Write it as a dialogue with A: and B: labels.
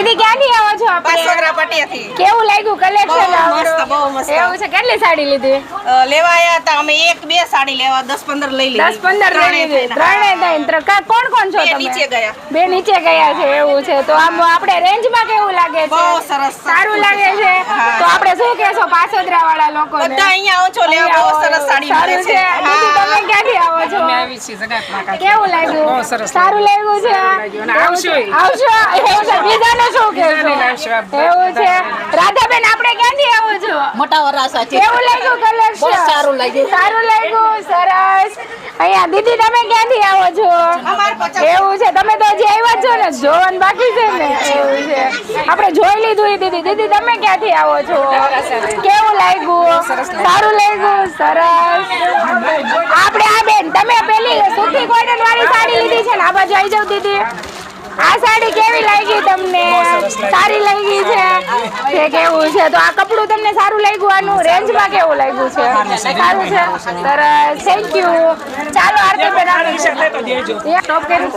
A: દીદી ક્યાંથી આવો છો આપણે?
B: પાસોદરા પટિયાથી.
A: કેવું લાગ્યું કલેક્શન?
B: બહુ મસ્ત.
A: એવું છે. કેટલી સાડી લીધી?
B: લેવા આયા હતા અમે 1-2 સાડી લેવા 10-15 લઈ લીધી.
A: 10-15 લઈ લીધી. ત્રણેય થઈને કોણ કોણ છો તમે?
B: નીચે ગયા.
A: બે નીચે ગયા છે. એવું છે. તો આમ આપણે રેન્જમાં કેવું લાગે છે?
B: બહુ સરસ.
A: સારું લાગે છે. તો આપણે શું કહેશો પાસોદરા વાળા લોકોને?
B: બધા અહીંયા આવો છો લેવા. બહુ સરસ સાડી મળે છે.
A: દીદી તમે ક્યાંથી આવો છો? કેવું લાગ્યું? સારું લાગ્યું છે. આવશો. એવું છે. બીજાને શું કહેશો? એવું છે. રાધાબેન આપણે ક્યાંથી આવો છો?
C: મોટા વરાસા છે.
A: કેવું લાગ્યું કલેક્શન?
C: બહુ સારું લાગ્યું.
A: સારું લાગ્યું. સરસ. અહીંયા દીદી તમે ક્યાંથી આવો છો? એવું છે. તમે તો હજી આવ્યા જ છો ને, જોવાનું બાકી છે ને. એવું છે. આપણે જોઈ લીધું એ દીદી. દીદી તમે ક્યાંથી આવો છો? કેવું લાગ્યું? સારું લાગ્યું. સરસ. આપણે આ બેન તમે પેલી સુતી કોટન વાળી સાડી લીધી છે ને, આ બાજુ આવી જાવ દીદી. આ સાડી કેવી લાગી તમને? સારી લાગી છે. કેવું છે? તો આ કપડું તમને સારું લાગ્યું? આનું રેન્જમાં કેવું લાગ્યું છે? સારું છે. સરસ. Thank you. ચાલો આરતી બેન.